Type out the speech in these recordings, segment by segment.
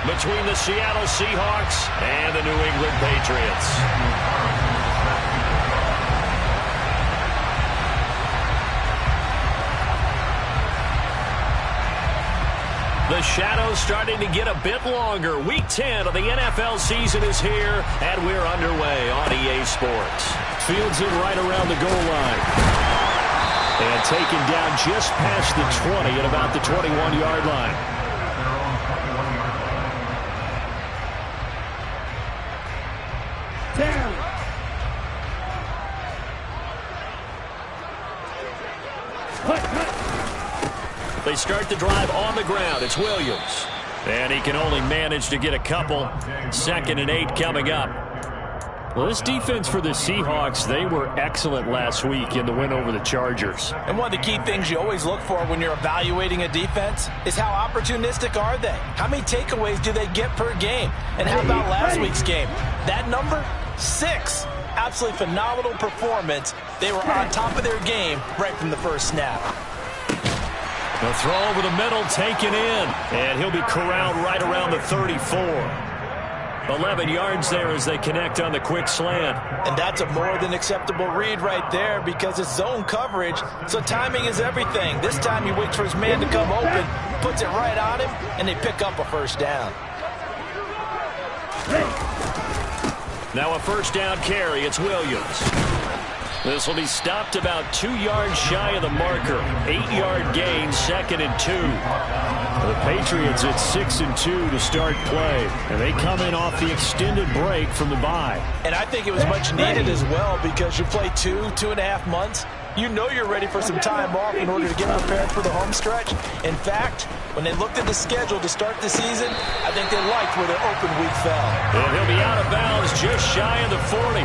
between the Seattle Seahawks and the New England Patriots. The shadow's starting to get a bit longer. Week 10 of the NFL season is here, and we're underway on EA Sports. Fields it right around the goal line. And taken down just past the 20 at about the 21-yard line. They start the drive on the ground. It's Williams. And he can only manage to get a couple. 2nd and 8 coming up. Well, this defense for the Seahawks, they were excellent last week in the win over the Chargers. And one of the key things you always look for when you're evaluating a defense is how opportunistic are they? How many takeaways do they get per game? And how about last week's game? That number? 6. Absolutely phenomenal performance. They were on top of their game right from the first snap. The throw over the middle taken in. And he'll be corralled right around the 34. 11 yards there as they connect on the quick slant. And that's a more than acceptable read right there because it's zone coverage, so timing is everything. This time he waits for his man to come open, puts it right on him, and they pick up a first down. Now a first down carry. It's Williams. This will be stopped about 2 yards shy of the marker. 8-yard gain, 2nd and 2. The Patriots at 6 and 2 to start play. And they come in off the extended break from the bye. And I think it was much needed as well because you play 2.5 months. You know you're ready for some time off in order to get prepared for the home stretch. In fact, when they looked at the schedule to start the season, I think they liked where their open week fell. And he'll be out of bounds just shy of the 40.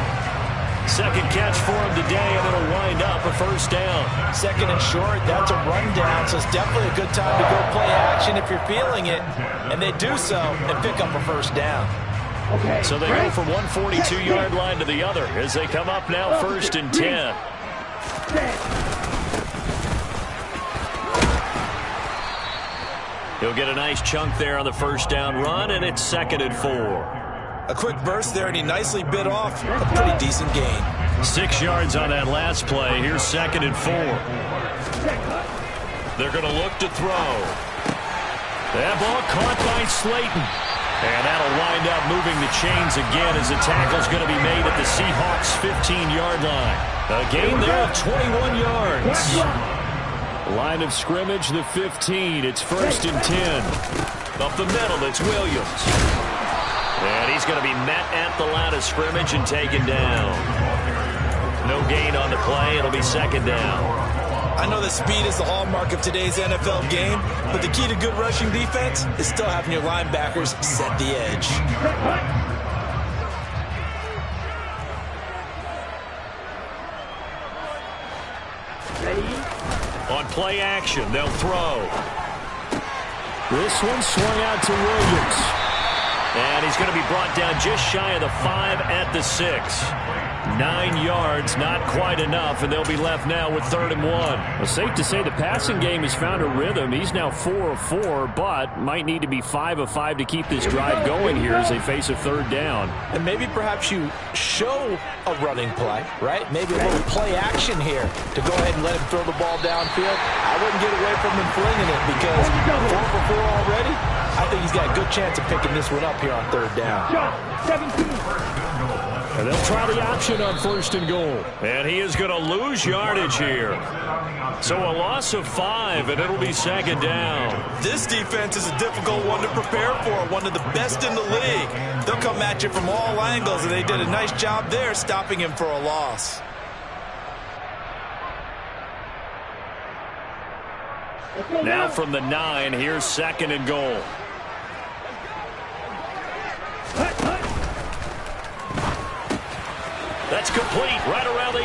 Second catch for him today, and it'll wind up a first down. 2nd and short, that's a rundown, so it's definitely a good time to go play action if you're feeling it. And they do so and pick up a first down. So they go from one 42-yard line to the other as they come up now 1st and 10. He'll get a nice chunk there on the first down run, and it's 2nd and 4. A quick burst there, and he nicely bit off a pretty decent gain. 6 yards on that last play. Here's 2nd and 4. They're going to look to throw. That ball caught by Slayton. And that'll wind up moving the chains again as the tackle's going to be made at the Seahawks' 15-yard line. A gain there of 21 yards. Line of scrimmage, the 15. It's 1st and 10. Up the middle, it's Williams. And he's going to be met at the line of scrimmage and taken down. No gain on the play. It'll be 2nd down. I know that speed is the hallmark of today's NFL game, but the key to good rushing defense is still having your linebackers set the edge. On play action, they'll throw. This one swung out to Williams. And he's going to be brought down just shy of the 5 at the 6. 9 yards, not quite enough, and they'll be left now with 3rd and 1. Well, safe to say the passing game has found a rhythm. He's now 4 of 4, but might need to be 5 of 5 to keep this drive going here as they face a 3rd down. And maybe perhaps you show a running play, right? Maybe a little play action here to go ahead and let him throw the ball downfield. I wouldn't get away from him flinging it because 4 for 4 already. I think he's got a good chance of picking this one up here on 3rd down. And they'll try the option on 1st and goal. And he is going to lose yardage here. So a loss of 5, and it'll be 2nd down. This defense is a difficult one to prepare for, one of the best in the league. They'll come at you from all angles, and they did a nice job there stopping him for a loss. Now from the 9, here's 2nd and goal. That's complete right around the 8.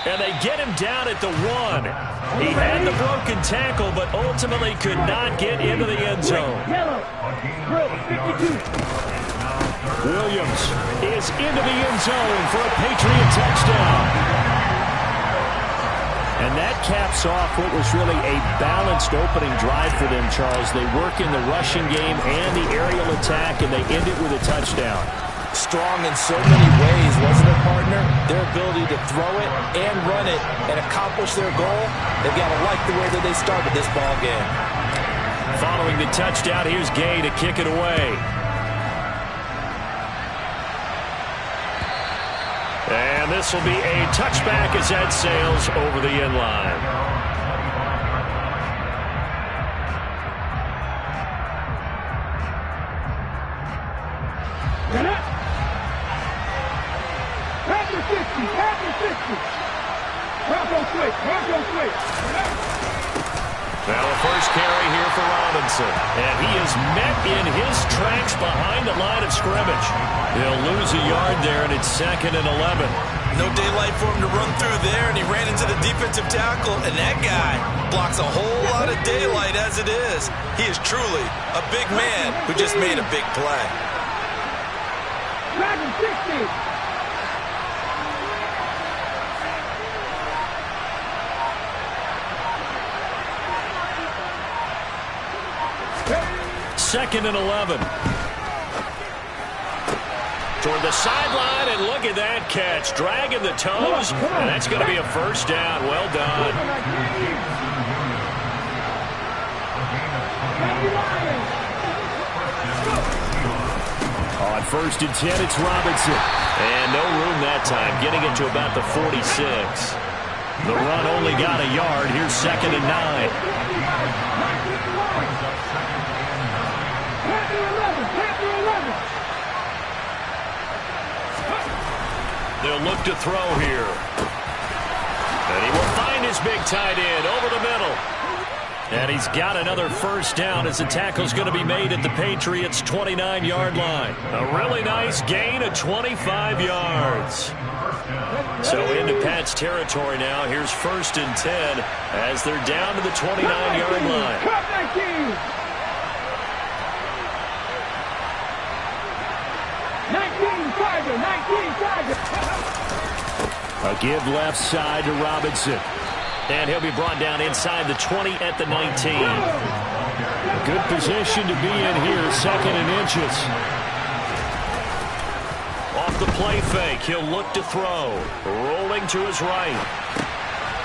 And they get him down at the 1. He had the broken tackle, but ultimately could not get into the end zone. Williams is into the end zone for a Patriot touchdown. And that caps off what was really a balanced opening drive for them, Charles. They work in the rushing game and the aerial attack, and they end it with a touchdown. Strong in so many ways, wasn't it, partner? Their ability to throw it and run it and accomplish their goal, they've got to like the way that they started this ball game. Following the touchdown, here's Gay to kick it away. And this will be a touchback as that sails over the end line. Now a first carry here for Robinson. And he is met in his tracks behind the line of scrimmage. He'll lose a yard there, and it's 2nd and 11. No daylight for him to run through there, and he ran into the defensive tackle, and that guy blocks a whole lot of daylight as it is. He is truly a big man who just made a big play. Dragon 60. Second and 11. Toward the sideline, and look at that catch. Dragging the toes, and that's going to be a first down. Well done. On 1st and 10, it's Robinson. And no room that time, getting it to about the 46. The run only got a yard. Here's 2nd and 9. They'll look to throw here. And he will find his big tight end over the middle. And he's got another first down as the tackle's going to be made at the Patriots' 29-yard line. A really nice gain of 25 yards. So into Pat's territory now. Here's 1st and 10 as they're down to the 29-yard line. 19 A give left side to Robinson. And he'll be brought down inside the 20 at the 19. Good position to be in here, 2nd and inches. Off the play fake, he'll look to throw. Rolling to his right.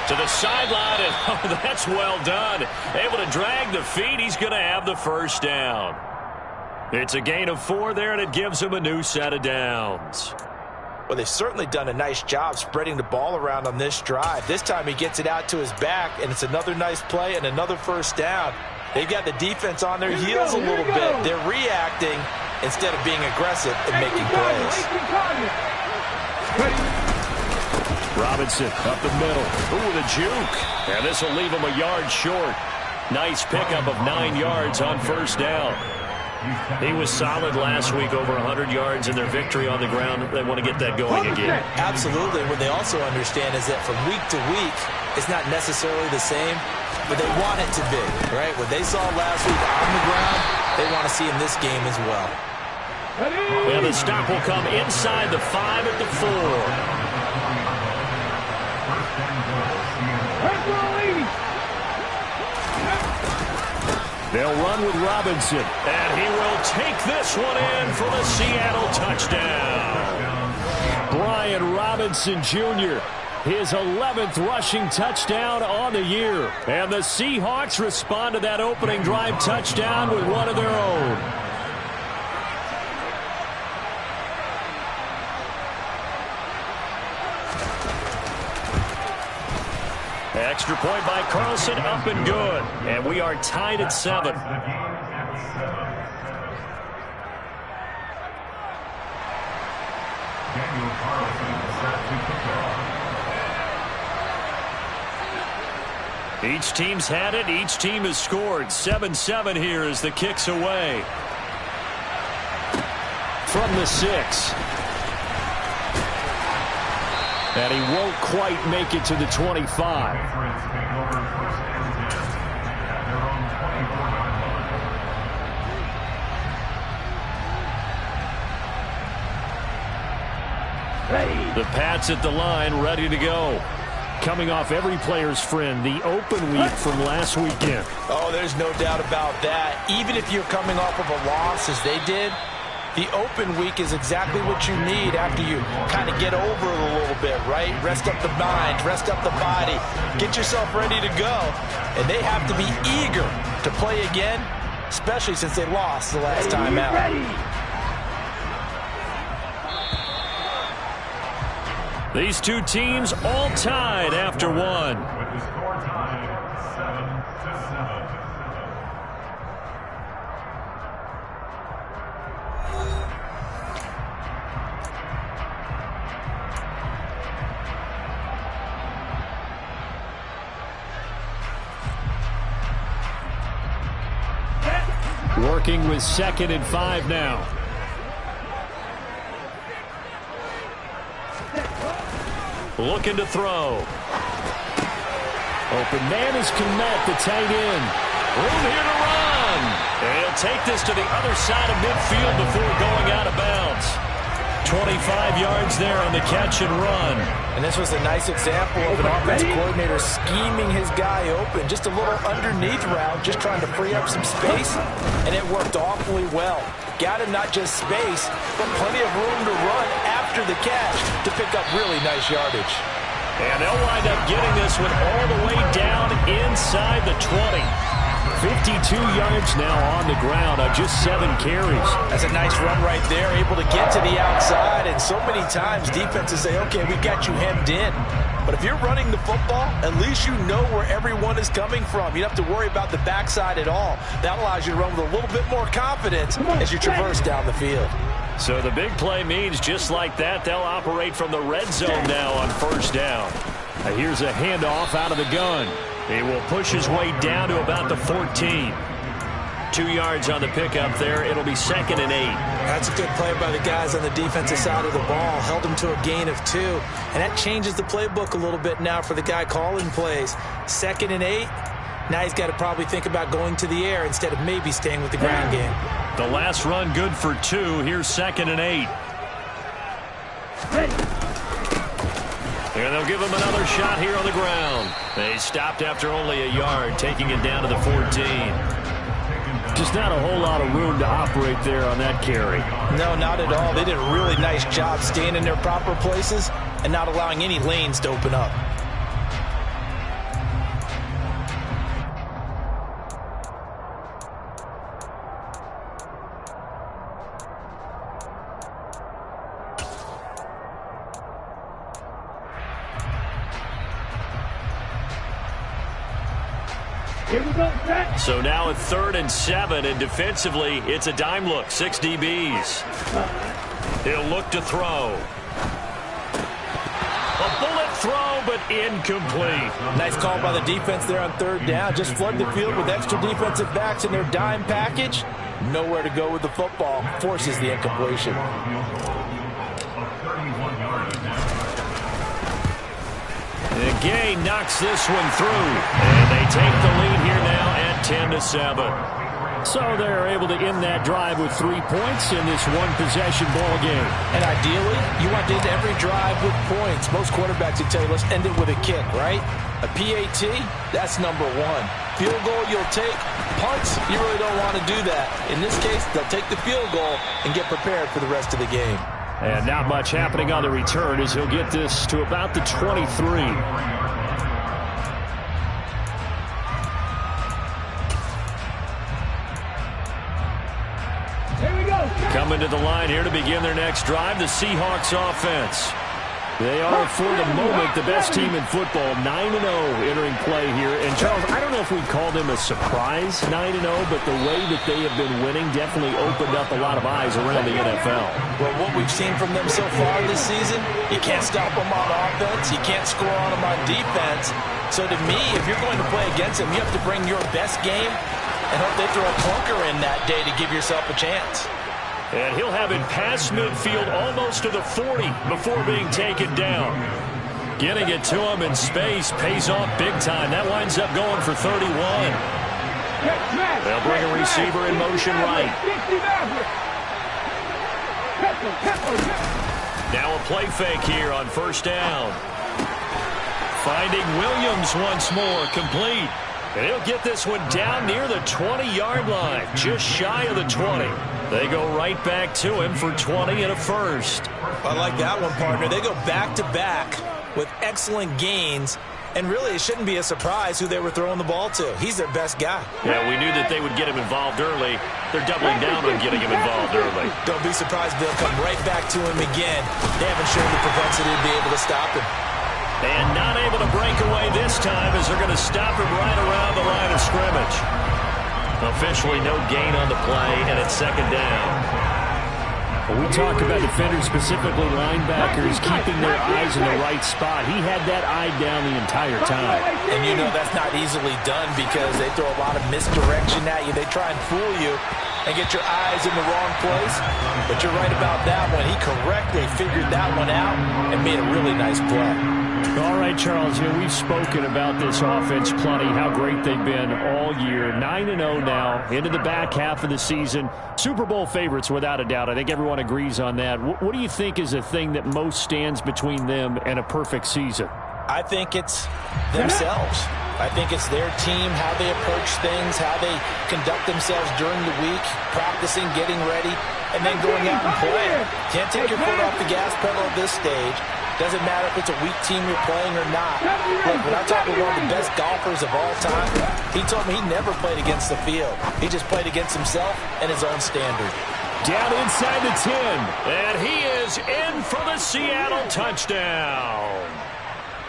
To the sideline, and oh, that's well done. Able to drag the feet, he's going to have the first down. It's a gain of 4 there, and it gives him a new set of downs. Well, they've certainly done a nice job spreading the ball around on this drive. This time he gets it out to his back, and it's another nice play and another first down. They've got the defense on their heels a little bit. They're reacting instead of being aggressive and making plays. Robinson up the middle. Ooh, the juke. And this will leave him a yard short. Nice pickup of 9 yards on first down. He was solid last week, over 100 yards in their victory on the ground. They want to get that going again. Absolutely. What they also understand is that from week to week, it's not necessarily the same, but they want it to be, right? What they saw last week on the ground, they want to see in this game as well. And the stop will come inside the 5 at the 4. They'll run with Robinson. And he will take this one in for the Seattle touchdown. Brian Robinson Jr., his 11th rushing touchdown on the year. And the Seahawks respond to that opening drive touchdown with one of their own. Extra point by Carlson, up and good. And we are tied at 7. Each team's had it. Each team has scored. 7-7 here as the kick's away. From the 6. And he won't quite make it to the 25. The Pats at the line, ready to go. coming off every player's friend, the open week from last weekend. Oh, there's no doubt about that. Even if you're coming off of a loss as they did, the open week is exactly what you need after you kind of get over it a little bit, right? Rest up the mind, rest up the body, get yourself ready to go. And they have to be eager to play again, especially since they lost the last time out. These two teams all tied after one. With the score tied 7-7. Working with 2nd and 5 now. Looking to throw. Open man is Kmet, the tight end. Room here to run. And he'll take this to the other side of midfield before going out of bounds. 25 yards there on the catch and run. And this was a nice example of an offense coordinator scheming his guy open. Just a little underneath route, just trying to free up some space. And it worked awfully well. Got him not just space, but plenty of room to run after the catch to pick up really nice yardage. And they'll wind up getting this one all the way down inside the 20. 52 yards now on the ground on just 7 carries. That's a nice run right there, able to get to the outside. And so many times defenses say, okay, we got you hemmed in. But if you're running the football, at least you know where everyone is coming from. You don't have to worry about the backside at all. That allows you to run with a little bit more confidence as you traverse down the field. So the big play means just like that, they'll operate from the red zone now on 1st down. Here's a handoff out of the gun. He will push his way down to about the 14. 2 yards on the pickup there. It'll be 2nd and 8. That's a good play by the guys on the defensive side of the ball. Held him to a gain of 2. And that changes the playbook a little bit now for the guy calling plays. 2nd and 8. Now he's got to probably think about going to the air instead of maybe staying with the ground game. The last run good for 2. Here's 2nd and 8. And they'll give him another shot here on the ground. They stopped after only a yard, taking it down to the 14. Just not a whole lot of room to operate there on that carry. No, not at all. They did a really nice job staying in their proper places and not allowing any lanes to open up. So now at 3rd and 7, and defensively, it's a dime look, 6 DBs. He'll look to throw. A bullet throw, but incomplete. Nice call by the defense there on 3rd down. Just flood the field with extra defensive backs in their dime package. Nowhere to go with the football. Forces the incompletion. And Gay knocks this one through. And they take the lead here now at 10-7. So they're able to end that drive with 3 points in this one-possession ball game. And ideally, you want to end every drive with points. Most quarterbacks would tell you, let's end it with a kick, right? A PAT, that's number 1. Field goal you'll take. Punts, you really don't want to do that. In this case, they'll take the field goal and get prepared for the rest of the game. And not much happening on the return as he'll get this to about the 23. Coming to the line here to begin their next drive, the Seahawks offense. They are, for the moment, the best team in football, 9-0 entering play here. And, Charles, I don't know if we'd call them a surprise 9-0, but the way that they have been winning definitely opened up a lot of eyes around the NFL. Well, what we've seen from them so far this season, you can't stop them on offense, you can't score on them on defense. So to me, if you're going to play against them, you have to bring your best game and hope they throw a clunker in that day to give yourself a chance. And he'll have it past midfield almost to the 40 before being taken down. Getting it to him in space pays off big time. That winds up going for 31. They'll bring a receiver in motion right. Now a play fake here on 1st down. Finding Williams once more, complete. And he'll get this one down near the 20-yard line, just shy of the 20. They go right back to him for 20 and a first. I like that one, partner. They go back-to-back with excellent gains. And really, it shouldn't be a surprise who they were throwing the ball to. He's their best guy. Yeah, we knew that they would get him involved early. They're doubling down on getting him involved early. Don't be surprised they'll come right back to him again. They haven't shown the propensity to be able to stop him. And not able to break away this time as they're going to stop him right around the line of scrimmage. Officially no gain on the play, and it's second down. We talk about defenders, specifically linebackers, keeping their eyes in the right spot. He had that eye down the entire time. And you know that's not easily done because they throw a lot of misdirection at you. They try and fool you and get your eyes in the wrong place. But you're right about that one. He correctly figured that one out and made a really nice play. All right, Charles, we've spoken about this offense plenty, how great they've been all year. 9-0 now, into the back half of the season. Super Bowl favorites, without a doubt. I think everyone agrees on that. What do you think is the thing that most stands between them and a perfect season? I think it's themselves. I think it's their team, how they approach things, how they conduct themselves during the week, practicing, getting ready, and then going out and playing. Can't take your foot off the gas pedal at this stage. Doesn't matter if it's a weak team you're playing or not. Look, when I talk with one of the best golfers of all time, he told me he never played against the field. He just played against himself and his own standard. Down inside the 10, and he is in for the Seattle touchdown.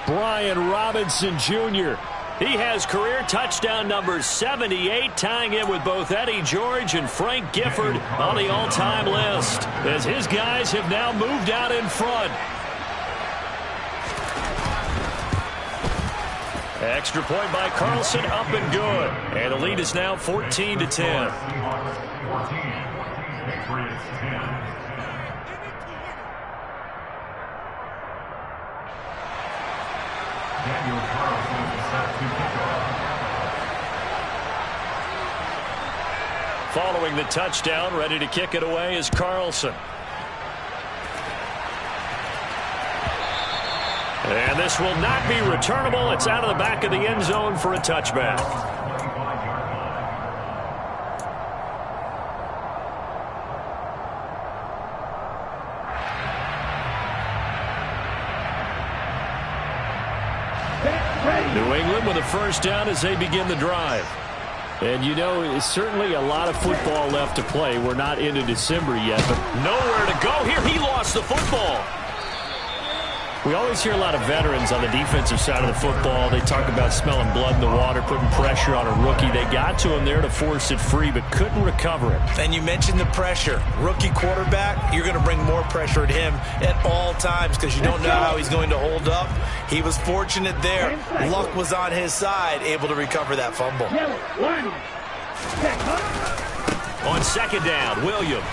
Brian Robinson Jr., he has career touchdown number 78, tying it with both Eddie George and Frank Gifford on the all-time list, as his guys have now moved out in front. Extra point by Carlson, up and good. And the lead is now 14-10. Seahawks 14, Patriots 10. Daniel Carlson set to kick off. Following the touchdown, ready to kick it away is Carlson. And this will not be returnable. It's out of the back of the end zone for a touchback. New England with a first down as they begin the drive. And you know, it's certainly a lot of football left to play. We're not into December yet, but nowhere to go here. He lost the football. we always hear a lot of veterans on the defensive side of the football. They talk about smelling blood in the water, putting pressure on a rookie. They got to him there to force it free, but couldn't recover it. And you mentioned the pressure. Rookie quarterback, you're going to bring more pressure at him at all times because you don't know how he's going to hold up. He was fortunate there. Luck was on his side, able to recover that fumble. On second down, Williams.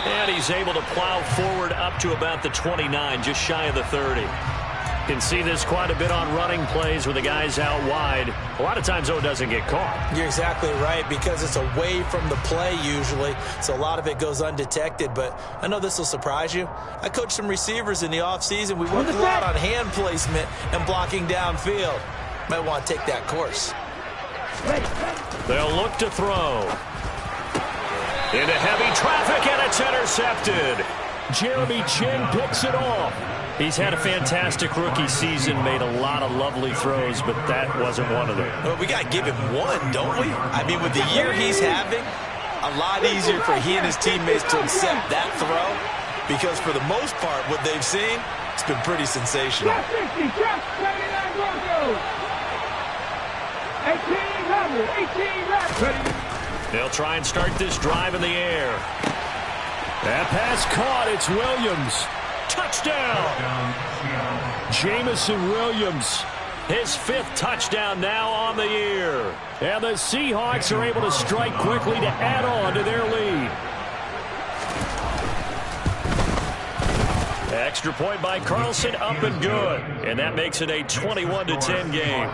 And he's able to plow forward up to about the 29, just shy of the 30. Can see this quite a bit on running plays with the guys out wide. A lot of times, though, it doesn't get caught. You're exactly right, because it's away from the play usually, so a lot of it goes undetected. But I know this will surprise you. I coached some receivers in the offseason. We worked a lot on hand placement and blocking downfield. Might want to take that course. They'll look to throw. Into heavy traffic, and it's intercepted. Jeremy Chin picks it off. He's had a fantastic rookie season, made a lot of lovely throws, but that wasn't one of them. Well, we got to give him one, don't we? I mean, with the year he's having, a lot easier for he and his teammates to accept that throw, because for the most part, what they've seen, it's been pretty sensational. 18 They'll try and start this drive in the air. That pass caught. It's Williams. Touchdown! Jamison Williams. His fifth touchdown now on the year. And the Seahawks are able to strike quickly to add on to their lead. Extra point by Carlson, up and good. And that makes it a 21-10 game.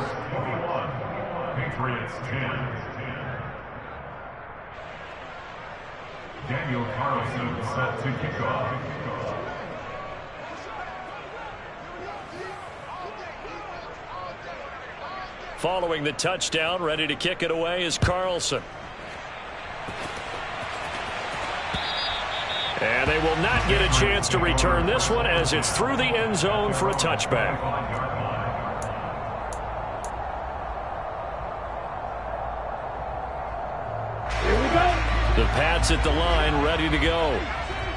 Patriots 10. Daniel Carlson set to kick off. Following the touchdown, ready to kick it away is Carlson. And they will not get a chance to return this one as it's through the end zone for a touchback. Here we go. The Pats at the line, ready to go.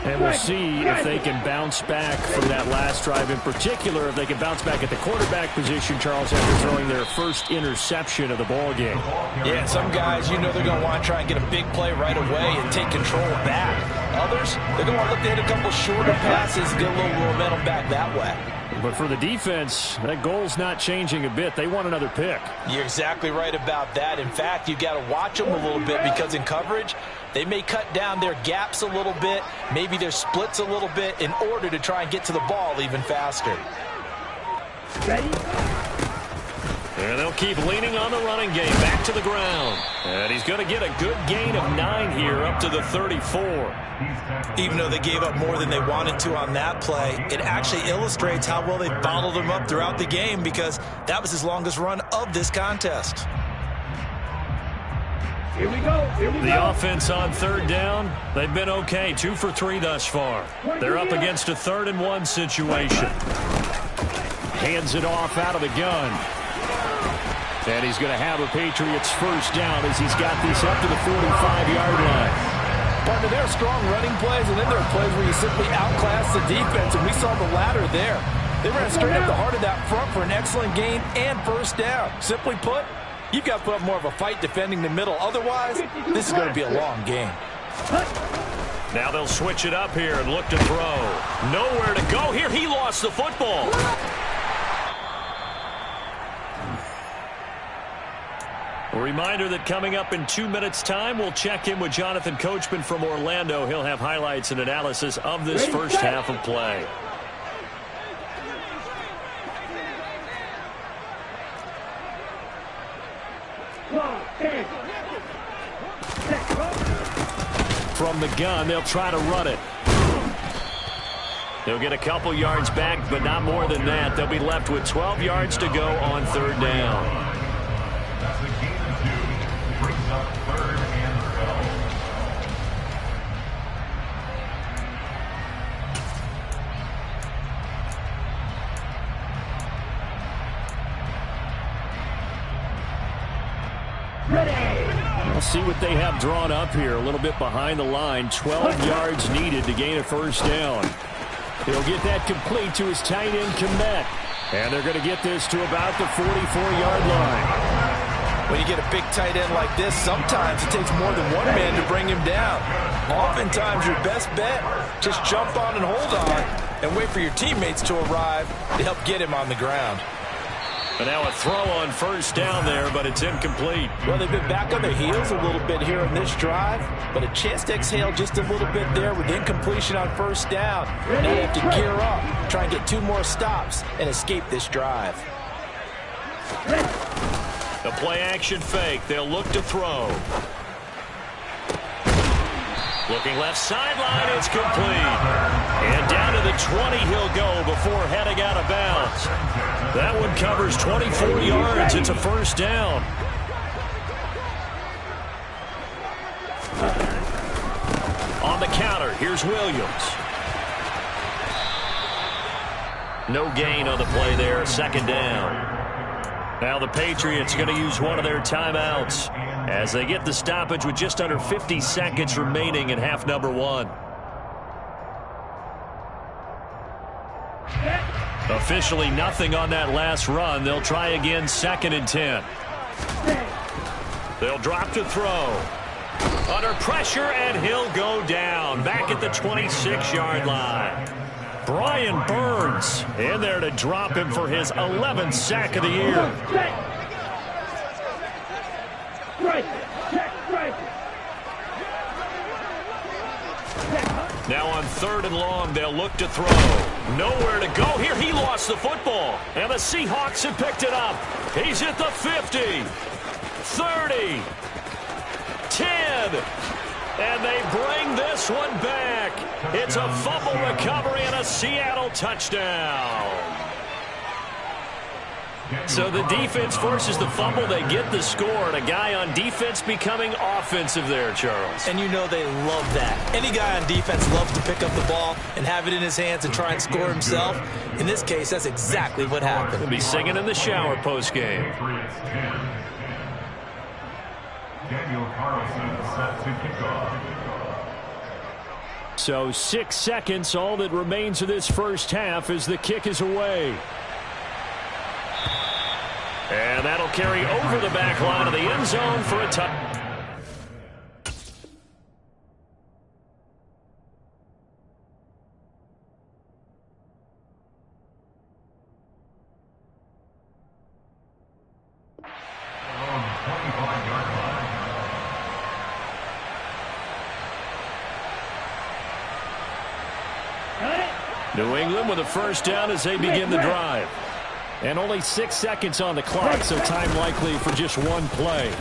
And we'll see if they can bounce back from that last drive. In particular, if they can bounce back at the quarterback position, Charles, after throwing their first interception of the ball game. Yeah, some guys, you know they're going to want to try and get a big play right away and take control back. Others, they're going to want to look to hit a couple shorter passes, get a little momentum back that way. But for the defense, that goal's not changing a bit. They want another pick. You're exactly right about that. In fact, you've got to watch them a little bit because in coverage, they may cut down their gaps a little bit, maybe their splits a little bit in order to try and get to the ball even faster. Ready? And they'll keep leaning on the running game back to the ground. And he's going to get a good gain of 9 here up to the 34. Even though they gave up more than they wanted to on that play, it actually illustrates how well they bottled them up throughout the game because that was his longest run of this contest. Here we go. Here we go. The offense on third down, they've been okay. 2 for 3 thus far. They're up against a 3rd and 1 situation. Hands it off out of the gun. And he's going to have a Patriots first down as he's got this up to the 45-yard line. Partner, there are strong running plays, and then there are plays where you simply outclass the defense, and we saw the latter there. They ran straight up the heart of that front for an excellent gain and first down. Simply put, you've got to put up more of a fight defending the middle. Otherwise, this is going to be a long game. Now they'll switch it up here and look to throw. Nowhere to go here. He lost the football. A reminder that coming up in 2 minutes' time, we'll check in with Jonathan Coachman from Orlando. He'll have highlights and analysis of this first half of play. From the gun, they'll try to run it. They'll get a couple yards back, but not more than that. They'll be left with 12 yards to go on third down. That's a gain of 2. Brings up 3rd and 12. Ready. We'll see what they have drawn up here. A little bit behind the line. 12 yards needed to gain a first down. He'll get that complete to his tight end, Kmet. And they're going to get this to about the 44-yard line. When you get a big tight end like this, sometimes it takes more than one man to bring him down. Oftentimes, your best bet, just jump on and hold on and wait for your teammates to arrive to help get him on the ground. And now a throw on first down there, but it's incomplete. Well, they've been back on their heels a little bit here in this drive, but a chance to exhale just a little bit there with incompletion on first down. Now they have to gear up, try and get 2 more stops, and escape this drive. The play-action fake. They'll look to throw. Looking left sideline. It's complete. And down to the 20 he'll go before heading out of bounds. That one covers 24 yards. It's a first down. On the counter, here's Williams. No gain on the play there. Second down. Now the Patriots going to use one of their timeouts as they get the stoppage with just under 50 seconds remaining in half number 1. Officially nothing on that last run. They'll try again, 2nd and 10. They'll drop to throw. Under pressure, and he'll go down. Back at the 26-yard line. Brian Burns in there to drop him for his 11th sack of the year. Now on 3rd and long, they'll look to throw. Nowhere to go here. He lost the football. And the Seahawks have picked it up. He's at the 50, 30, 10. And they bring this one back. It's a fumble recovery and a Seattle touchdown. So the defense forces the fumble. They get the score, and a guy on defense becoming offensive there, Charles. And you know they love that. Any guy on defense loves to pick up the ball and have it in his hands and try and score himself. In this case, that's exactly what happened. He'll be singing in the shower post-game. Patriots 10. Daniel Carlson set to kick off. So 6 seconds, all that remains of this first half as the kick is away. And that'll carry over the back line of the end zone for a touchdown. On the 25-yard line. New England with a first down as they begin the drive. And only 6 seconds on the clock, so time likely for just one play.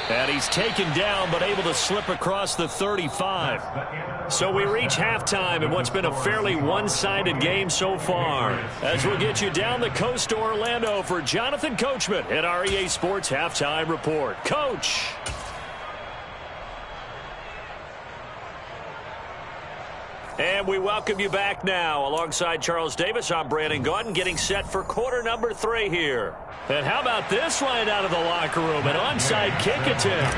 And he's taken down, but able to slip across the 35. So we reach halftime in what's been a fairly one-sided game so far. As we'll get you down the coast to Orlando for Jonathan Coachman at our EA Sports Halftime Report. Coach! And we welcome you back now. Alongside Charles Davis, I'm Brandon Gaudin, getting set for quarter number 3 here. And how about this right out of the locker room? An onside kick attempt.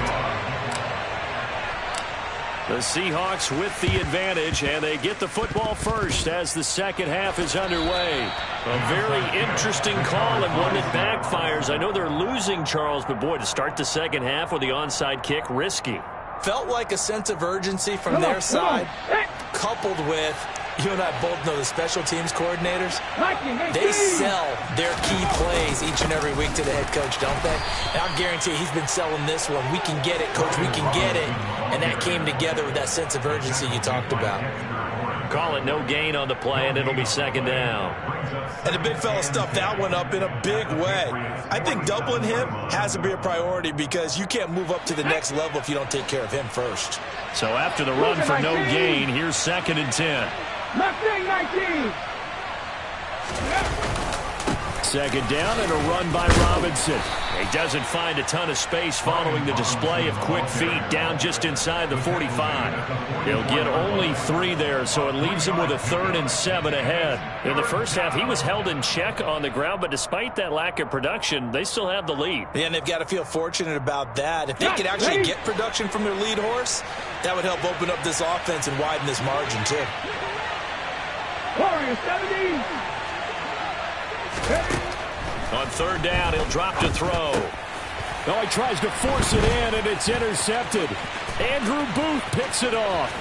The Seahawks with the advantage, and they get the football first as the second half is underway. A very interesting call and one that backfires. I know they're losing, Charles, but boy, to start the second half with the onside kick, risky. Felt like a sense of urgency from their side, coupled with, you and I both know the special teams coordinators, they sell their key plays each and every week to the head coach, don't they? And I guarantee he's been selling this one. We can get it, coach, we can get it. And that came together with that sense of urgency you talked about. Call it no gain on the play, and it'll be second down. And the big fella stuffed that one up in a big way. I think doubling him has to be a priority because you can't move up to the next level if you don't take care of him first. So after the run for no gain, here's 2nd and 10. 19. Second down and a run by Robinson. He doesn't find a ton of space following the display of quick feet down just inside the 45. He'll get only 3 there, so it leaves him with a 3rd and 7 ahead. In the first half, he was held in check on the ground, but despite that lack of production, they still have the lead. Yeah, and they've got to feel fortunate about that. If they could actually get production from their lead horse, that would help open up this offense and widen this margin, too. Warriors 70. On 3rd down, he'll drop to throw. Oh, he tries to force it in, and it's intercepted. Andrew Booth picks it off.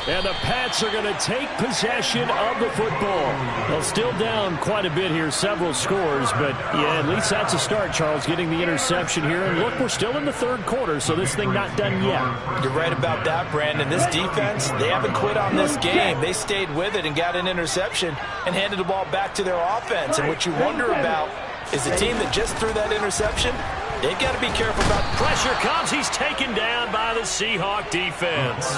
And the Pats are going to take possession of the football. Well, still down quite a bit here, several scores, but yeah, at least that's a start, Charles, getting the interception here. And look, we're still in the 3rd quarter, so this thing not done yet. You're right about that, Brandon. This defense, they haven't quit on this game. They stayed with it and got an interception and handed the ball back to their offense. And what you wonder about is the team that just threw that interception, they've got to be careful about pressure comes. He's taken down by the Seahawk defense.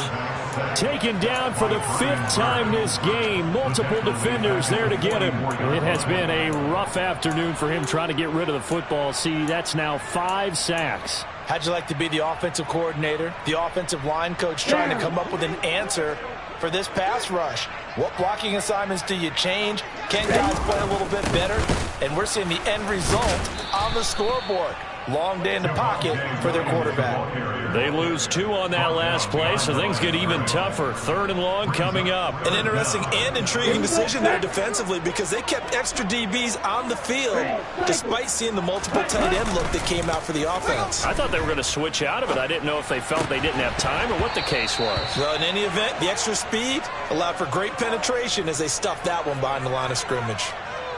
Taken down for the 5th time this game. Multiple defenders there to get him. It has been a rough afternoon for him trying to get rid of the football. See, that's now 5 sacks. How'd you like to be the offensive coordinator, the offensive line coach trying to come up with an answer for this pass rush? What blocking assignments do you change? Can guys play a little bit better? And we're seeing the end result on the scoreboard. Long day in the pocket for their quarterback. They lose 2 on that last play, so things get even tougher. 3rd and long coming up. An interesting and intriguing decision there defensively because they kept extra DBs on the field despite seeing the multiple tight end look that came out for the offense. I thought they were going to switch out of it. I didn't know if they felt they didn't have time or what the case was. Well, in any event, the extra speed allowed for great penetration as they stuffed that one behind the line of scrimmage.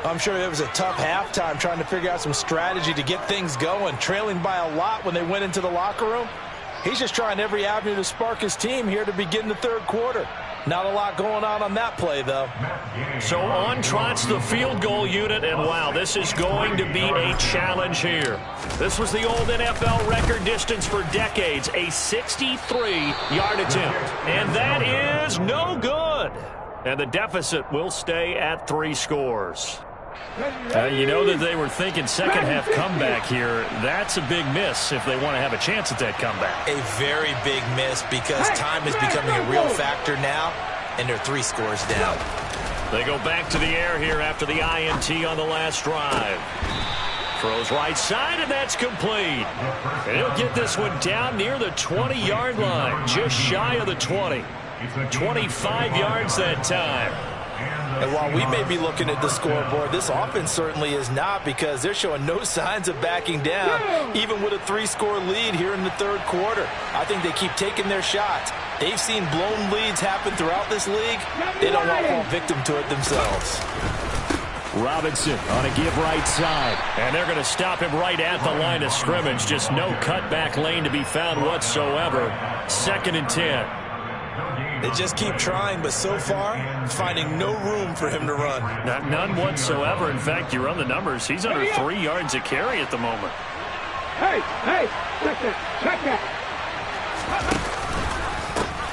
I'm sure it was a tough halftime trying to figure out some strategy to get things going, trailing by a lot when they went into the locker room. He's just trying every avenue to spark his team here to begin the 3rd quarter. Not a lot going on that play, though. So on trots the field goal unit, and wow, this is going to be a challenge here. This was the old NFL record distance for decades, a 63-yard attempt. And that is no good. And the deficit will stay at 3 scores. You know that they were thinking second half comeback here. That's a big miss if they want to have a chance at that comeback. A very big miss because time is becoming a real factor now, and they're 3 scores down. They go back to the air here after the INT on the last drive. Throws right side, and that's complete. And he'll get this one down near the 20-yard line, just shy of the 20. 25 yards that time. And while we may be looking at the scoreboard, this offense certainly is not, because they're showing no signs of backing down, even with a 3-score lead here in the third quarter. I think they keep taking their shots. They've seen blown leads happen throughout this league. They don't want to fall victim to it themselves. Robinson on a give right side. And they're going to stop him right at the line of scrimmage. Just no cutback lane to be found whatsoever. 2nd and 10. They just keep trying, but so far, finding no room for him to run. None whatsoever. In fact, you run the numbers. He's under 3 yards a carry at the moment. Hey, check that.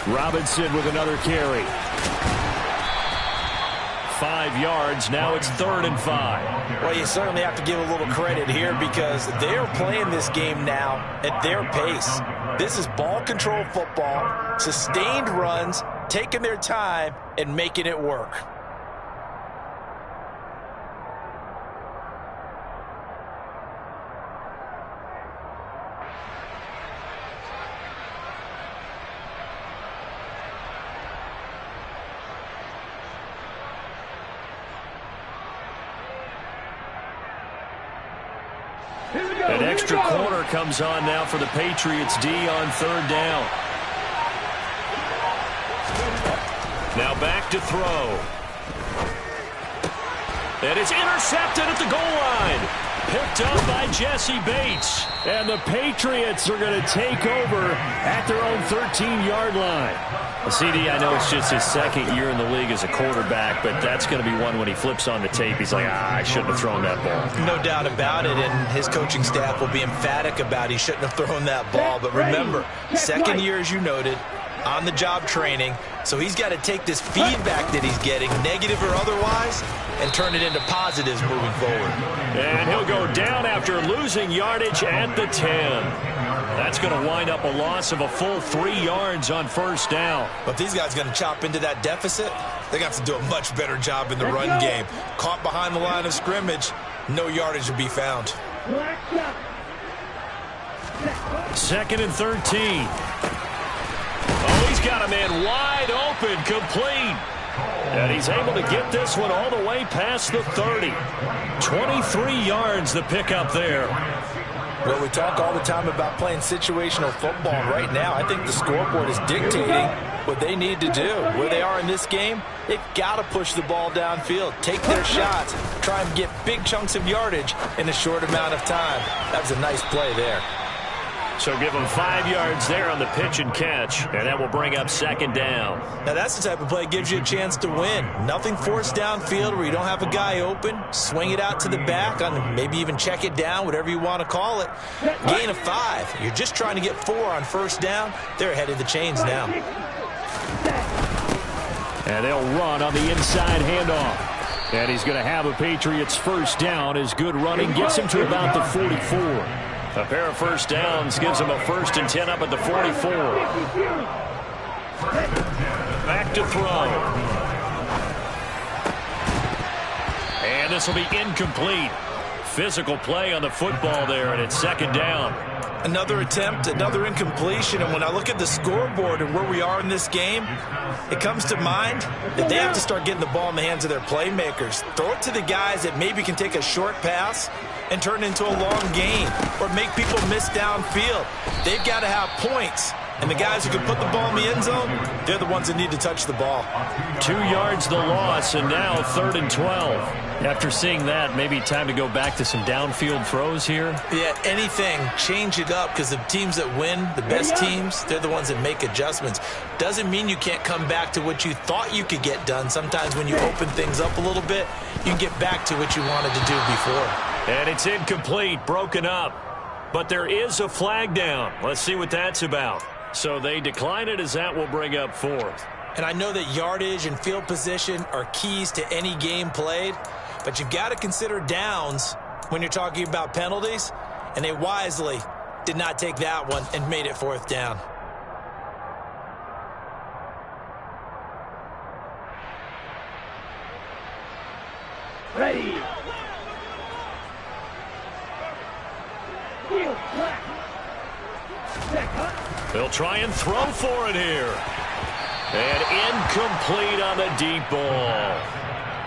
Robinson with another carry. 5 yards. Now it's 3rd and 5. Well, you certainly have to give a little credit here, because they're playing this game now at their pace. This is ball control football, sustained runs, taking their time and making it work. An extra corner comes on now for the Patriots D on 3rd down. Now back to throw. And it's intercepted at the goal line. Picked up by Jesse Bates. And the Patriots are going to take over at their own 13-yard line. CD, I know it's just his 2nd year in the league as a quarterback, but that's going to be one when he flips on the tape. He's like, I shouldn't have thrown that ball. No doubt about it, and his coaching staff will be emphatic about he shouldn't have thrown that ball. But remember, 2nd year, as you noted, on-the-job training, so he's got to take this feedback that he's getting, negative or otherwise, and turn it into positives moving forward. And he'll go down after losing yardage at the 10. That's going to wind up a loss of a full 3 yards on 1st down. But if these guys are going to chop into that deficit, they're going to have to do a much better job in the run game. Caught behind the line of scrimmage, no yardage to be found. 2nd and 13. Oh, he's got a man wide open, complete. And he's able to get this one all the way past the 30. 23 yards the pickup there. Well, we talk all the time about playing situational football. And right now, I think the scoreboard is dictating what they need to do. Where they are in this game, they've got to push the ball downfield, take their shots, try and get big chunks of yardage in a short amount of time. That was a nice play there. So give them 5 yards there on the pitch and catch, and that will bring up 2nd down. Now that's the type of play that gives you a chance to win. Nothing forced downfield where you don't have a guy open. Swing it out to the back, on maybe even check it down, whatever you want to call it. Gain of 5. You're just trying to get 4 on 1st down. They're ahead of the chains now. And they'll run on the inside handoff. And he's going to have a Patriots 1st down as good running gets him to about the 44. A pair of 1st downs gives him a 1st and 10 up at the 44. Back to throw. And this will be incomplete. Physical play on the football there, and it's 2nd down. Another attempt, another incompletion, and when I look at the scoreboard and where we are in this game, it comes to mind that they have to start getting the ball in the hands of their playmakers. Throw it to the guys that maybe can take a short pass and turn it into a long gain or make people miss downfield. They've got to have points. And the guys who can put the ball in the end zone, they're the ones that need to touch the ball. 2 yards the loss, and now 3rd and 12. After seeing that, maybe time to go back to some downfield throws here? Yeah, anything. Change it up, because the teams that win, the best teams, they're the ones that make adjustments. Doesn't mean you can't come back to what you thought you could get done. Sometimes when you open things up a little bit, you can get back to what you wanted to do before. And it's incomplete, broken up. But there is a flag down. Let's see what that's about. So they decline it, as that will bring up 4th. And I know that yardage and field position are keys to any game played, but you've got to consider downs when you're talking about penalties, and they wisely did not take that one and made it 4th down. Ready. They'll try and throw for it here. And incomplete on the deep ball.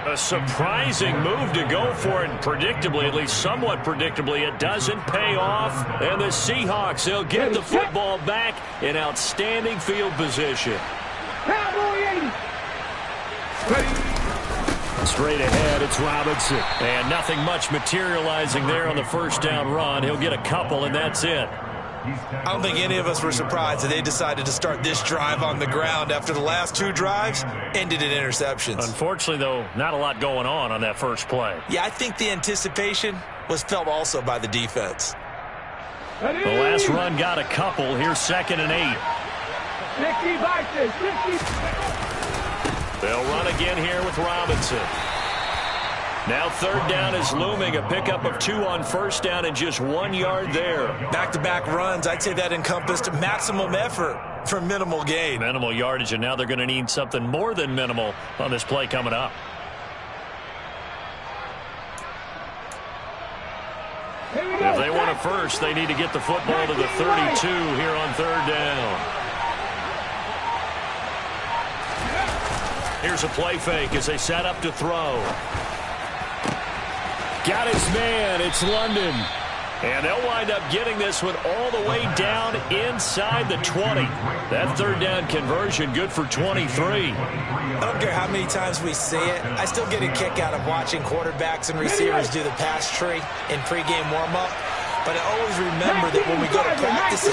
A surprising move to go for it, predictably, at least somewhat predictably. It doesn't pay off. And the Seahawks, they'll get the football back in outstanding field position. Straight ahead, it's Robinson. And nothing much materializing there on the 1st down run. He'll get a couple, and that's it. I don't think any of us were surprised that they decided to start this drive on the ground after the last 2 drives ended in interceptions. Unfortunately, though, not a lot going on that first play. Yeah, I think the anticipation was felt also by the defense. The last run got a couple. Here's 2nd and 8. They'll run again here with Robinson. Now 3rd down is looming. A pickup of 2 on 1st down and just 1 yard there. Back-to-back runs, I'd say that encompassed maximum effort for minimal gain. Minimal yardage, and now they're going to need something more than minimal on this play coming up. If they want a first, they need to get the football to the 32 here on 3rd down. Here's a play fake as they set up to throw. Got his man. It's London. And they'll wind up getting this one all the way down inside the 20. That 3rd down conversion good for 23. I don't care how many times we see it. I still get a kick out of watching quarterbacks and receivers do the pass tree in pregame warm-up. But I always remember that when we go to practices,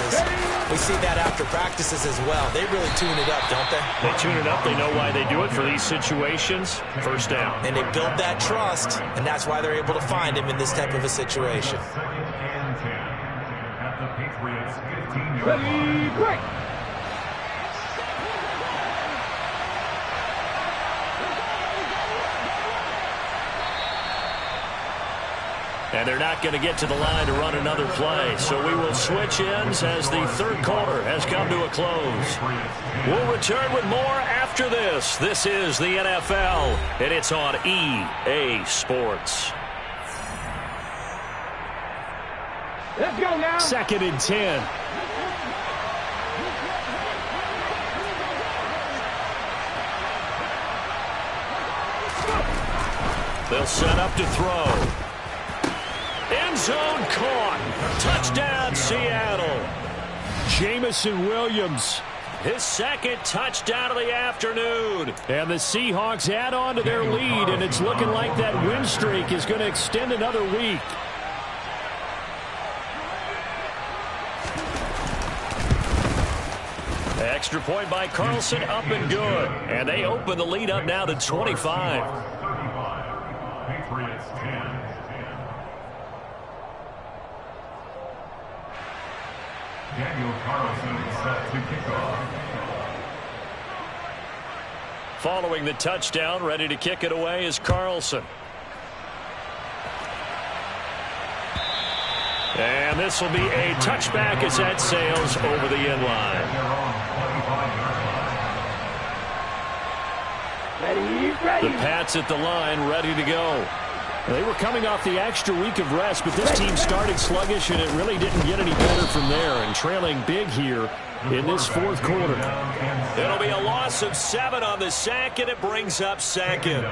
we see that after practices as well. They really tune it up, don't they? They tune it up. They know why they do it for these situations. 1st down. And they build that trust, and that's why they're able to find him in this type of a situation. 2nd and 10 at the Patriots 15-yard line. And they're not going to get to the line to run another play. So we will switch ends as the 3rd quarter has come to a close. We'll return with more after this. This is the NFL, and it's on EA Sports. Let's go now. 2nd and 10. They'll set up to throw. End zone caught. Touchdown, Seattle. Jamison Williams, his 2nd touchdown of the afternoon. And the Seahawks add on to their lead, and it's looking like that win streak is going to extend another week. Extra point by Carlson, up and good. And they open the lead up now to 25. Patriots 10. Daniel Carlson set to kick off. Following the touchdown, ready to kick it away is Carlson. And this will be a touchback as that sails over the end line. The Pats at the line, ready to go. They were coming off the extra week of rest, but this team started sluggish, and it really didn't get any better from there, and trailing big here in this 4th quarter. It'll be a loss of 7 on the sack, and it brings up 2nd.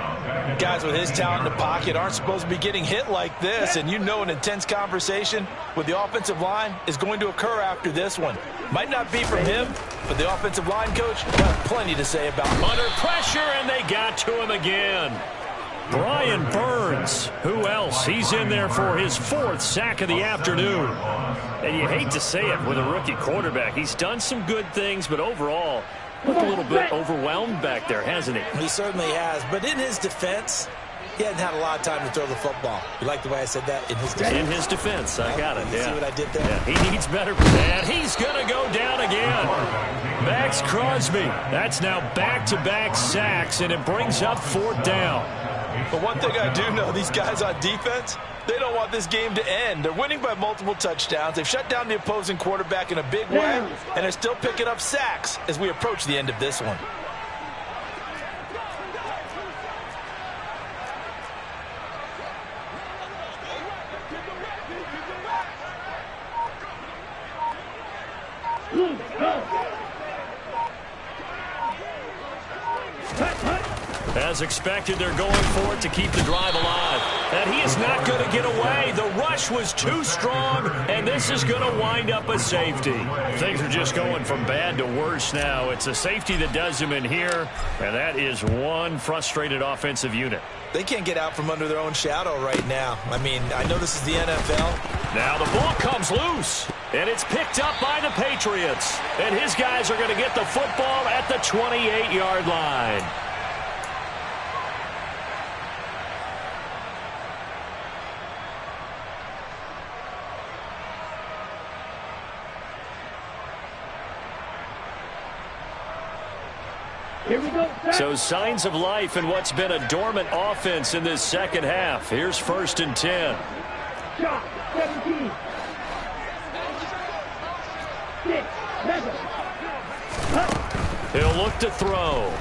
Guys with his talent in the pocket aren't supposed to be getting hit like this, and you know an intense conversation with the offensive line is going to occur after this one. Might not be from him, but the offensive line coach got plenty to say about it. Under pressure, and they got to him again. Brian Burns, who else? He's in there for his 4th sack of the afternoon. And you hate to say it with a rookie quarterback. He's done some good things, but overall, looked a little bit overwhelmed back there, hasn't he? He certainly has, but in his defense, he hasn't had a lot of time to throw the football. You like the way I said that? In his defense. In his defense, I got it, You see what I did there? Yeah, he needs better. And he's going to go down again. Max Crosby. That's now back-to-back sacks, and it brings up 4th down. But one thing I do know, these guys on defense, they don't want this game to end. They're winning by multiple touchdowns. They've shut down the opposing quarterback in a big way, and they're still picking up sacks as we approach the end of this one. As expected, they're going for it to keep the drive alive. And he is not going to get away. The rush was too strong, and this is going to wind up a safety. Things are just going from bad to worse now. It's a safety that does him in here, and that is one frustrated offensive unit. They can't get out from under their own shadow right now. I mean, I know this is the NFL. Now the ball comes loose, and it's picked up by the Patriots. And his guys are going to get the football at the 28-yard line. Here we go. So signs of life in what's been a dormant offense in this second half. Here's 1st and 10. Shot, 17. 6, 7. He'll look to throw.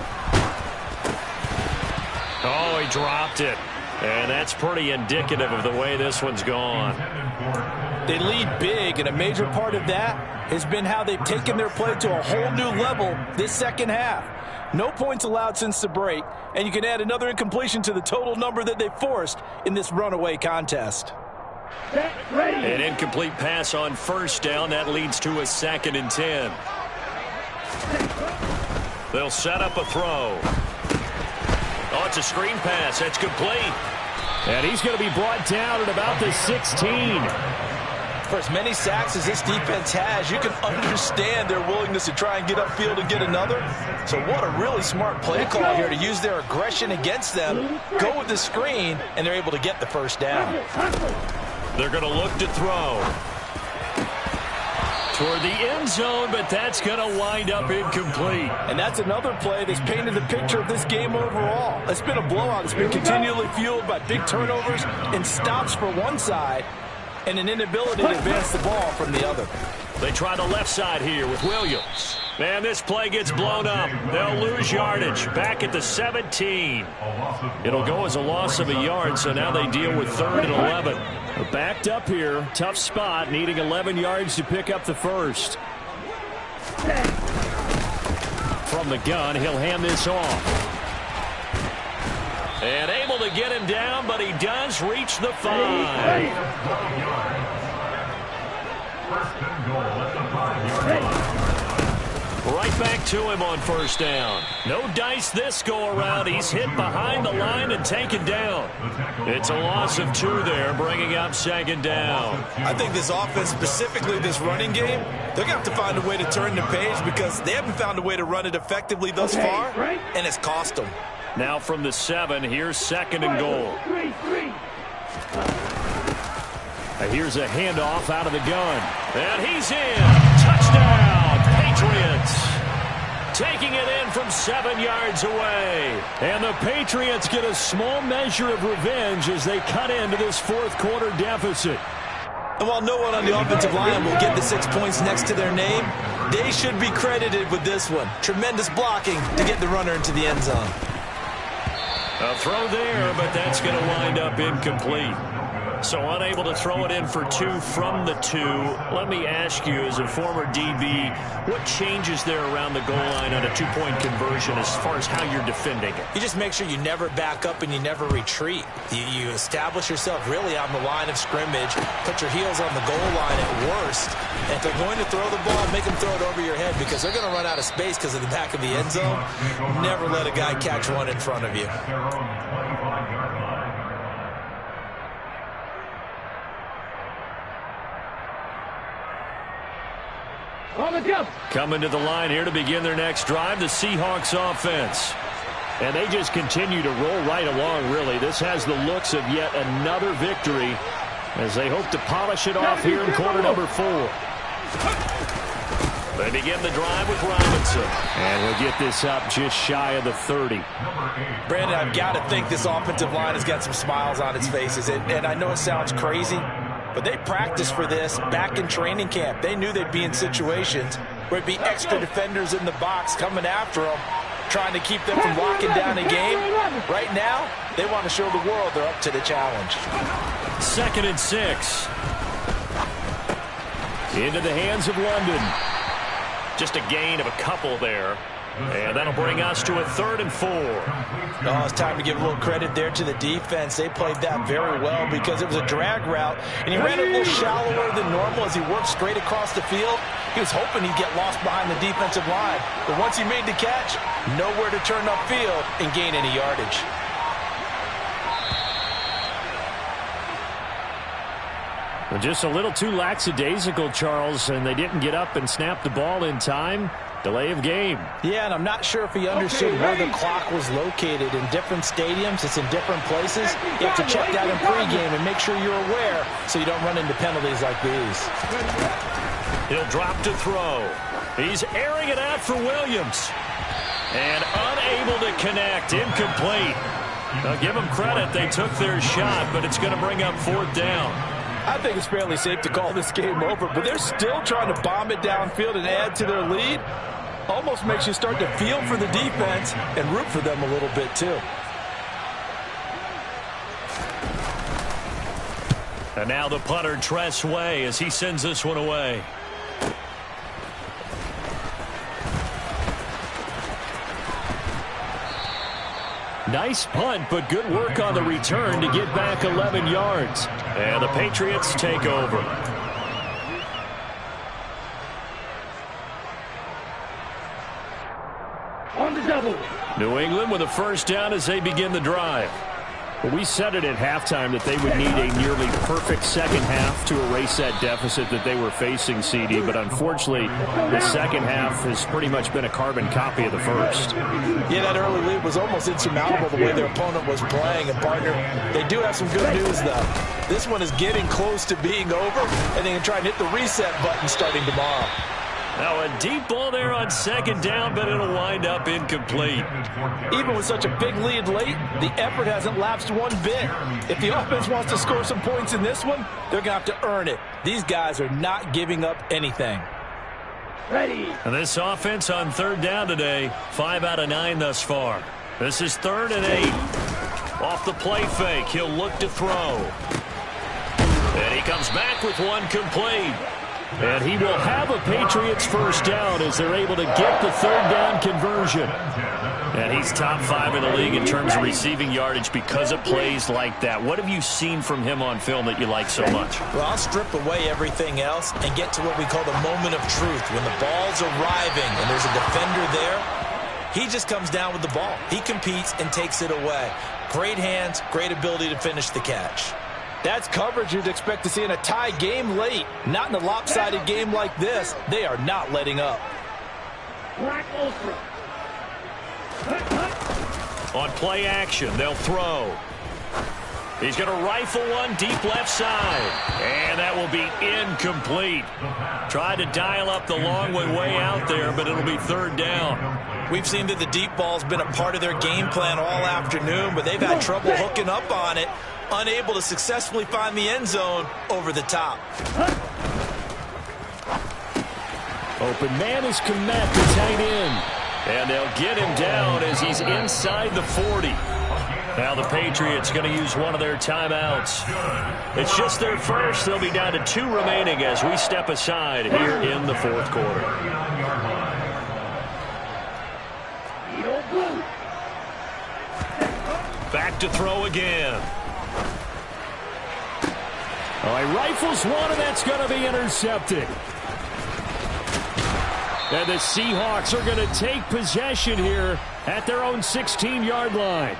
Oh, he dropped it. And that's pretty indicative of the way this one's gone. They lead big, and a major part of that has been how they've taken their play to a whole new level this second half. No points allowed since the break, and you can add another incompletion to the total number that they forced in this runaway contest. An incomplete pass on 1st down. That leads to a 2nd and 10. They'll set up a throw. Oh, it's a screen pass. That's complete. And he's going to be brought down at about the 16. For as many sacks as this defense has, you can understand their willingness to try and get upfield and get another. So what a really smart play call here to use their aggression against them, go with the screen, and they're able to get the 1st down. They're going to look to throw toward the end zone, but that's going to wind up incomplete. And that's another play that's painted the picture of this game overall. It's been a blowout. It's been continually fueled by big turnovers and stops for one side and an inability to advance the ball from the other. They try the left side here with Williams. Man, this play gets blown up. They'll lose yardage. Back at the 17. It'll go as a loss of a yard, so now they deal with 3rd and 11. They're backed up here. Tough spot, needing 11 yards to pick up the 1st. From the gun, he'll hand this off. And able to get him down, but he does reach the 5. Right back to him on 1st down. No dice this go-around. He's hit behind the line and taken down. It's a loss of 2 there, bringing up 2nd down. I think this offense, specifically this running game, they're going to have to find a way to turn the page because they haven't found a way to run it effectively thus far, and it's cost them. Now from the 7, here's 2nd and goal. Here's a handoff out of the gun. And he's in. Touchdown, Patriots. Taking it in from 7 yards away. And the Patriots get a small measure of revenge as they cut into this 4th quarter deficit. And while no one on the offensive line will get the 6 points next to their name, they should be credited with this one. Tremendous blocking to get the runner into the end zone. A throw there, but that's going to wind up incomplete. So unable to throw it in for 2 from the 2. Let me ask you, as a former DB, what changes there around the goal line on a 2-point conversion as far as how you're defending it? You just make sure you never back up and you never retreat. You establish yourself really on the line of scrimmage, put your heels on the goal line at worst, and if they're going to throw the ball, make them throw it over your head because they're going to run out of space because of the back of the end zone. Never let a guy catch one in front of you. Coming to the line here to begin their next drive, the Seahawks offense. And they just continue to roll right along, really. This has the looks of yet another victory as they hope to polish it off here in quarter number 4. They begin the drive with Robinson. And we'll get this up just shy of the 30. Brandon, I've got to think this offensive line has got some smiles on its faces. And I know it sounds crazy, but they practiced for this back in training camp. They knew they'd be in situations where it'd be extra defenders in the box coming after them, trying to keep them from locking down a game. Right now, they want to show the world they're up to the challenge. 2nd and 6. Into the hands of London. Just a gain of a couple there. And that'll bring us to a 3rd and 4. Oh, it's time to give a little credit there to the defense. They played that very well because it was a drag route, and he ran a little shallower than normal as he worked straight across the field. He was hoping he'd get lost behind the defensive line, but once he made the catch, nowhere to turn upfield and gain any yardage. Just a little too lackadaisical, Charles, and they didn't get up and snap the ball in time. Delay of game. Yeah, and I'm not sure if he understood where the clock was located. In different stadiums, it's in different places. You have to check that in pregame and make sure you're aware so you don't run into penalties like these. He'll drop to throw. He's airing it out for Williams. And unable to connect. Incomplete. Now, give them credit. They took their shot, but it's going to bring up 4th down. I think it's fairly safe to call this game over, but they're still trying to bomb it downfield and add to their lead. Almost makes you start to feel for the defense and root for them a little bit, too. And now the punter, Tress Way, as he sends this one away. Nice punt, but good work on the return to get back 11 yards. And the Patriots take over. On the double. New England with a 1st down as they begin the drive. Well, we said it at halftime that they would need a nearly perfect second half to erase that deficit that they were facing, CD. But unfortunately, the second half has pretty much been a carbon copy of the first. Yeah, that early lead was almost insurmountable the way their opponent was playing. And, partner, they do have some good news, though. This one is getting close to being over, and they can try and hit the reset button starting tomorrow. Now a deep ball there on 2nd down, but it'll wind up incomplete. Even with such a big lead late, the effort hasn't lapsed one bit. If the offense wants to score some points in this one, they're going to have to earn it. These guys are not giving up anything. Ready. And this offense on 3rd down today, 5 out of 9 thus far. This is 3rd and 8. Off the play fake, he'll look to throw. And he comes back with one complete. And he will have a Patriots 1st down as they're able to get the 3rd down conversion. And he's top 5 in the league in terms of receiving yardage because of plays like that. What have you seen from him on film that you like so much? Well, I'll strip away everything else and get to what we call the moment of truth. When the ball's arriving and there's a defender there, he just comes down with the ball. He competes and takes it away. Great hands, great ability to finish the catch. That's coverage you'd expect to see in a tie game late. Not in a lopsided game like this. They are not letting up. Black Ultra. On play action, they'll throw. He's going to rifle one deep left side. And that will be incomplete. Tried to dial up the long way out there, but it'll be 3rd down. We've seen that the deep ball's been a part of their game plan all afternoon, but they've had trouble hooking up on it. Unable to successfully find the end zone over the top. Open man is Komet, the tight end. And they'll get him down as he's inside the 40. Now the Patriots going to use one of their timeouts. It's just their first. They'll be down to 2 remaining as we step aside here in the 4th quarter. Back to throw again. Oh, he rifles one, and that's going to be intercepted. And the Seahawks are going to take possession here at their own 16-yard line.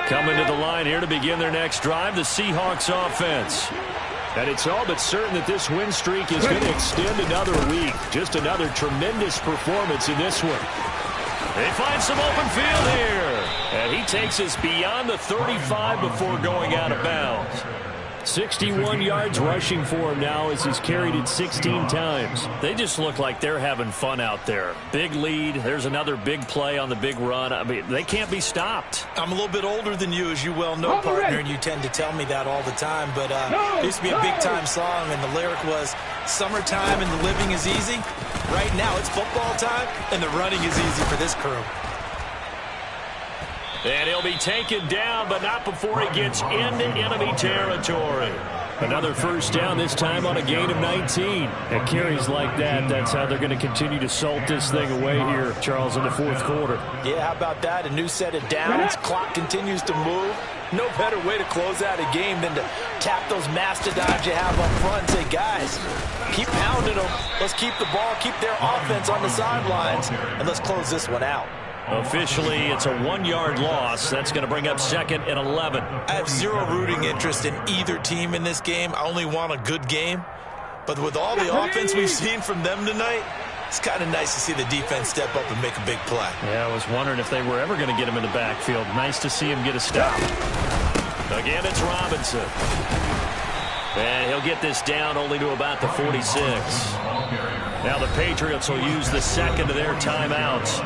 Coming to the line here to begin their next drive, the Seahawks offense. And it's all but certain that this win streak is going to extend another week. Just another tremendous performance in this one. They find some open field here. And he takes us beyond the 35 before going out of bounds. 61 yards rushing for him now as he's carried it 16 times. They just look like they're having fun out there. Big lead. There's another big play on the big run. I mean, they can't be stopped. I'm a little bit older than you, as you well know, partner, and you tend to tell me that all the time. But it used to be a big-time song, and the lyric was, summertime and the living is easy. Right now, it's football time, and the running is easy for this crew. And he'll be taken down, but not before he gets into enemy territory. Another first down, this time on a gain of 19. And carries like that, that's how they're going to continue to salt this thing away here, Charles, in the fourth quarter. Yeah, how about that? A new set of downs. Clock continues to move. No better way to close out a game than to tap those mastodons you have up front and say, guys, keep pounding them. Let's keep the ball, keep their offense on the sidelines, and let's close this one out. Officially, it's a 1-yard loss. That's going to bring up 2nd and 11. I have zero rooting interest in either team in this game. I only want a good game. But with all the offense we've seen from them tonight, it's kind of nice to see the defense step up and make a big play. Yeah, I was wondering if they were ever going to get him in the backfield. Nice to see him get a stop. Again, it's Robinson. And he'll get this down only to about the 46. Now the Patriots will use the second of their timeouts,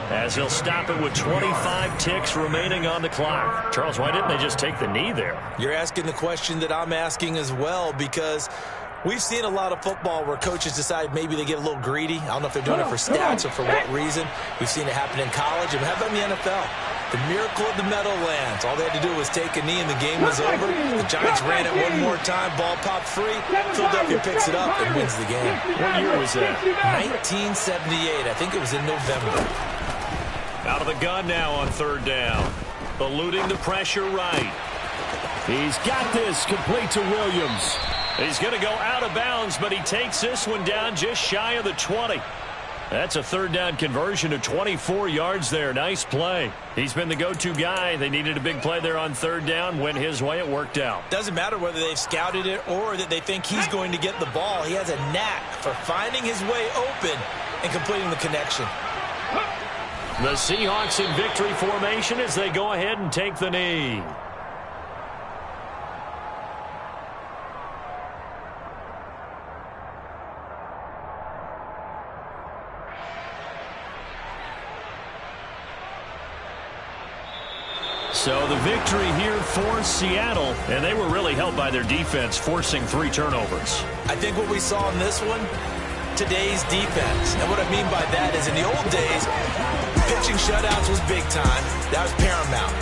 as he'll stop it with 25 ticks remaining on the clock. Charles, why didn't they just take the knee there? You're asking the question that I'm asking as well, because we've seen a lot of football where coaches decide maybe they get a little greedy. I don't know if they're doing it for stats or for what reason. We've seen it happen in college. And how about in the NFL? The miracle of the Meadowlands. All they had to do was take a knee and the game was over. The Giants ran it one more time. Ball popped free. Philadelphia picks it up and wins the game. What year was that? 1978. I think it was in November. Out of the gun now on 3rd down. Eluding the pressure right. He's got this, complete to Williams. He's going to go out of bounds, but he takes this one down just shy of the 20. That's a 3rd down conversion of 24 yards there. Nice play. He's been the go-to guy. They needed a big play there on 3rd down. Went his way. It worked out. Doesn't matter whether they've scouted it or that they think he's going to get the ball. He has a knack for finding his way open and completing the connection. The Seahawks in victory formation as they go ahead and take the knee. So the victory here for Seattle, and they were really helped by their defense, forcing 3 turnovers. I think what we saw in this one, today's defense. And what I mean by that is in the old days, pitching shutouts was big time. That was paramount.